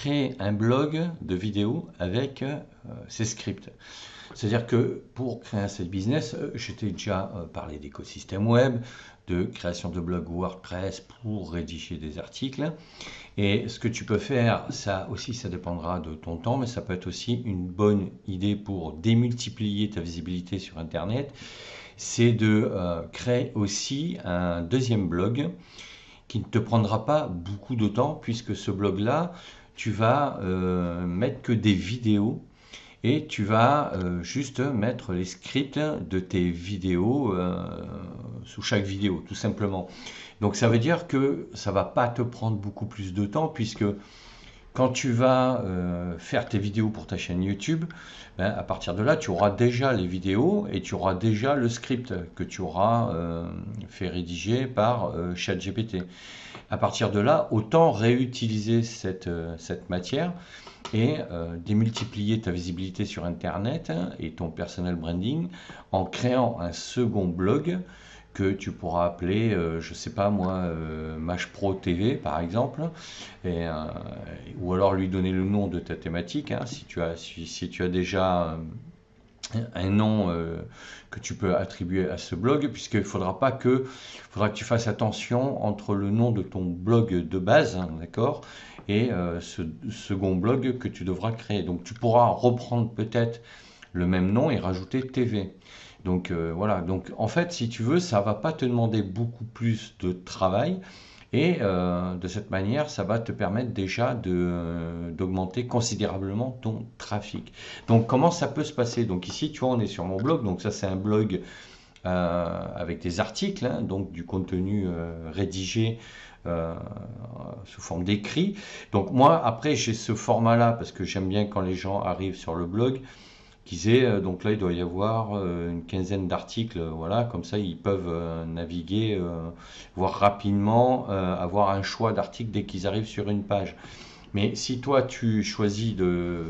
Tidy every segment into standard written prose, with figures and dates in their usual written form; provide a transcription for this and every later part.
créer un blog de vidéos avec ces scripts. C'est-à-dire que pour créer un site business, je t'ai déjà parlé d'écosystème web, de création de blog WordPress pour rédiger des articles. Et ce que tu peux faire, ça aussi, ça dépendra de ton temps, mais ça peut être aussi une bonne idée pour démultiplier ta visibilité sur Internet. C'est de créer aussi un deuxième blog qui ne te prendra pas beaucoup de temps, puisque ce blog-là, tu vas mettre que des vidéos et tu vas juste mettre les scripts de tes vidéos sous chaque vidéo, tout simplement. Donc ça veut dire que ça va pas te prendre beaucoup plus de temps, puisque quand tu vas faire tes vidéos pour ta chaîne YouTube, ben, à partir de là, tu auras déjà les vidéos et tu auras déjà le script que tu auras fait rédiger par ChatGPT. À partir de là, autant réutiliser cette matière et démultiplier ta visibilité sur Internet et ton personal branding en créant un second blog que tu pourras appeler, je ne sais pas moi, Mach Pro TV par exemple, et, ou alors lui donner le nom de ta thématique, hein, si tu as déjà un nom que tu peux attribuer à ce blog, puisqu'il faudra que tu fasses attention entre le nom de ton blog de base, hein, d'accord, et ce second blog que tu devras créer. Donc tu pourras reprendre peut-être le même nom et rajouter TV. Donc voilà, donc en fait si tu veux, ça va pas te demander beaucoup plus de travail. Et de cette manière, ça va te permettre déjà d'augmenter considérablement ton trafic. Donc comment ça peut se passer? Donc ici, tu vois, on est sur mon blog. Donc ça, c'est un blog avec des articles, hein, donc du contenu rédigé euh, sous forme d'écrit. Donc moi, après, j'ai ce format-là parce que j'aime bien quand les gens arrivent sur le blog qu'ils aient, donc là il doit y avoir une quinzaine d'articles, voilà, comme ça ils peuvent naviguer, voir rapidement, avoir un choix d'articles dès qu'ils arrivent sur une page. Mais si toi tu choisis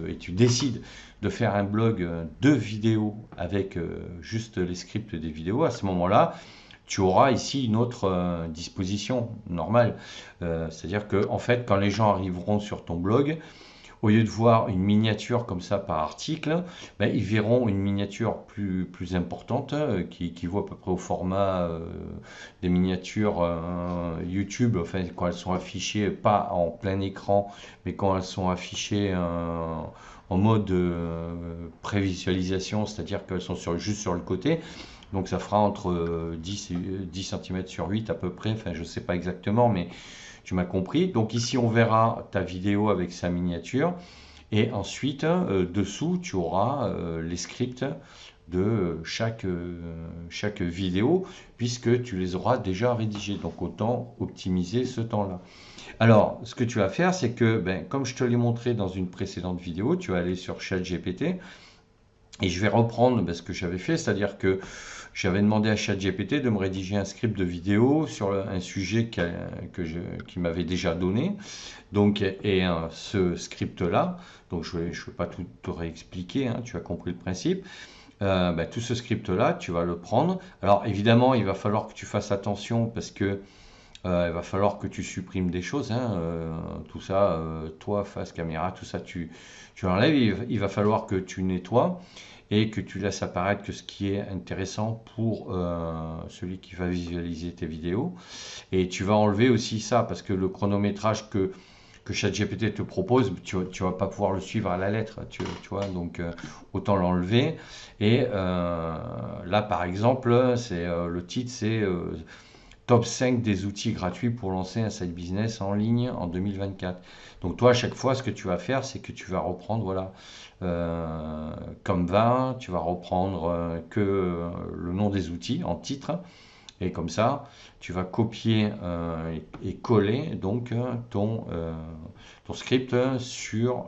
et tu décides de faire un blog de vidéos avec juste les scripts des vidéos, à ce moment-là, tu auras ici une autre disposition normale. C'est-à-dire que en fait, quand les gens arriveront sur ton blog, au lieu de voir une miniature comme ça par article, ben, ils verront une miniature plus importante qui vaut à peu près au format des miniatures YouTube, enfin, quand elles sont affichées pas en plein écran, mais quand elles sont affichées en mode prévisualisation, c'est-à-dire qu'elles sont juste sur le côté. Donc ça fera entre 10 cm sur 8 à peu près, enfin je ne sais pas exactement, mais tu m'as compris. Donc ici, on verra ta vidéo avec sa miniature. Et ensuite, dessous, tu auras les scripts de chaque vidéo, puisque tu les auras déjà rédigés. Donc autant optimiser ce temps-là. Alors, ce que tu vas faire, c'est que, ben, comme je te l'ai montré dans une précédente vidéo, tu vas aller sur ChatGPT. Et je vais reprendre ce que j'avais fait, c'est-à-dire que j'avais demandé à ChatGPT de me rédiger un script de vidéo sur un sujet qu'il m'avait déjà donné. Donc, et ce script-là, donc je ne vais pas tout te réexpliquer, hein, tu as compris le principe. Tout ce script-là, tu vas le prendre. Alors évidemment, il va falloir que tu fasses attention parce que il va falloir que tu supprimes des choses, hein, tout ça, toi, face caméra, tout ça, tu enlèves. Il va falloir que tu nettoies et que tu laisses apparaître que ce qui est intéressant pour celui qui va visualiser tes vidéos. Et tu vas enlever aussi ça, parce que le chronométrage que ChatGPT te propose, tu ne vas pas pouvoir le suivre à la lettre, tu vois, donc autant l'enlever. Et là, par exemple, le titre, c'est Top 5 des outils gratuits pour lancer un site business en ligne en 2024. Donc toi, à chaque fois, ce que tu vas faire, c'est que tu vas reprendre, voilà, comme 20, tu vas reprendre que le nom des outils en titre, et comme ça, tu vas copier et coller donc ton script sur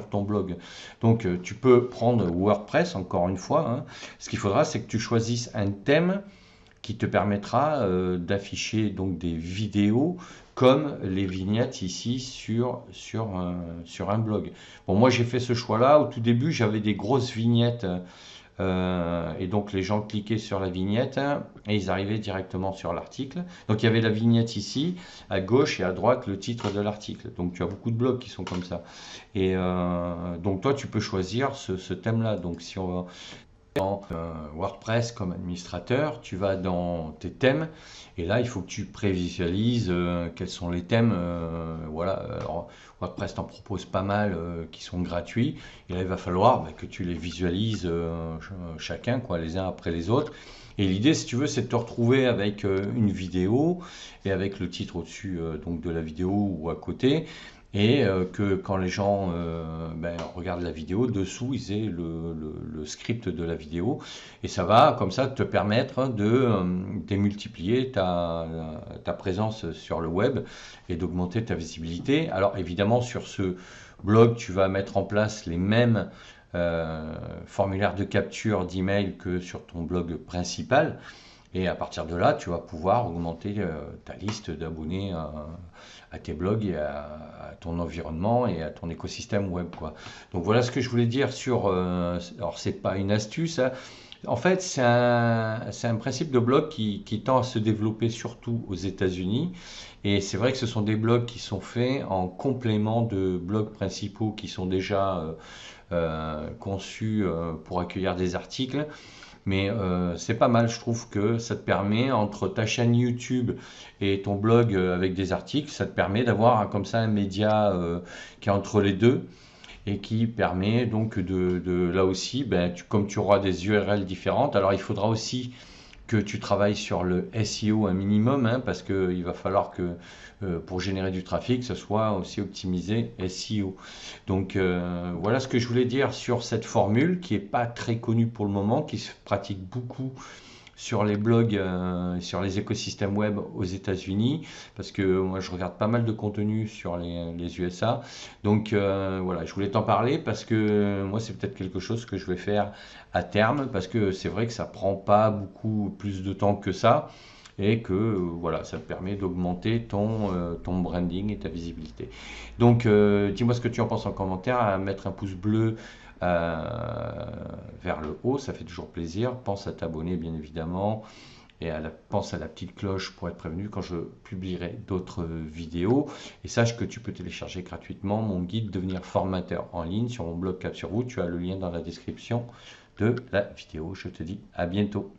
ton blog. Donc tu peux prendre WordPress, encore une fois, hein. Ce qu'il faudra, c'est que tu choisisses un thème qui te permettra d'afficher donc des vidéos comme les vignettes ici sur un blog. Bon, moi j'ai fait ce choix-là. Au tout début, j'avais des grosses vignettes Et donc les gens cliquaient sur la vignette et ils arrivaient directement sur l'article. Donc il y avait la vignette ici, à gauche et à droite le titre de l'article. Donc tu as beaucoup de blogs qui sont comme ça. Et donc toi tu peux choisir ce thème-là. Donc si on va dans WordPress comme administrateur, tu vas dans tes thèmes et là il faut que tu prévisualises quels sont les thèmes. Voilà, alors, WordPress t'en propose pas mal qui sont gratuits et là il va falloir que tu les visualises chacun, quoi, les uns après les autres. Et l'idée, si tu veux, c'est de te retrouver avec une vidéo et avec le titre au-dessus donc de la vidéo ou à côté et que quand les gens regardent la vidéo, dessous, ils aient le script de la vidéo. Et ça va, comme ça, te permettre de démultiplier ta présence sur le web et d'augmenter ta visibilité. Alors, évidemment, sur ce blog, tu vas mettre en place les mêmes formulaires de capture d'email que sur ton blog principal. Et à partir de là, tu vas pouvoir augmenter ta liste d'abonnés à tes blogs et à ton environnement et à ton écosystème web, quoi. Donc voilà ce que je voulais dire sur... alors c'est pas une astuce, hein. En fait, c'est un principe de blog qui tend à se développer surtout aux États-Unis. Et c'est vrai que ce sont des blogs qui sont faits en complément de blogs principaux qui sont déjà conçus pour accueillir des articles. Mais c'est pas mal, je trouve que ça te permet, entre ta chaîne YouTube et ton blog avec des articles, ça te permet d'avoir comme ça un média qui est entre les deux et qui permet donc là aussi, comme tu auras des URL différentes, alors il faudra aussi que tu travailles sur le SEO un minimum, hein, parce qu'il va falloir que pour générer du trafic, ce soit aussi optimisé SEO. Donc voilà ce que je voulais dire sur cette formule qui n'est pas très connue pour le moment, qui se pratique beaucoup sur les blogs, sur les écosystèmes web aux États-Unis, parce que moi je regarde pas mal de contenu sur les USA. Donc voilà, je voulais t'en parler parce que moi c'est peut-être quelque chose que je vais faire à terme, parce que c'est vrai que ça prend pas beaucoup plus de temps que ça. Et que voilà, ça te permet d'augmenter ton branding et ta visibilité. Donc, dis-moi ce que tu en penses en commentaire, à mettre un pouce bleu vers le haut, ça fait toujours plaisir. Pense à t'abonner bien évidemment et pense à la petite cloche pour être prévenu quand je publierai d'autres vidéos. Et sache que tu peux télécharger gratuitement mon guide devenir formateur en ligne sur mon blog Cap sur vous. Tu as le lien dans la description de la vidéo. Je te dis à bientôt.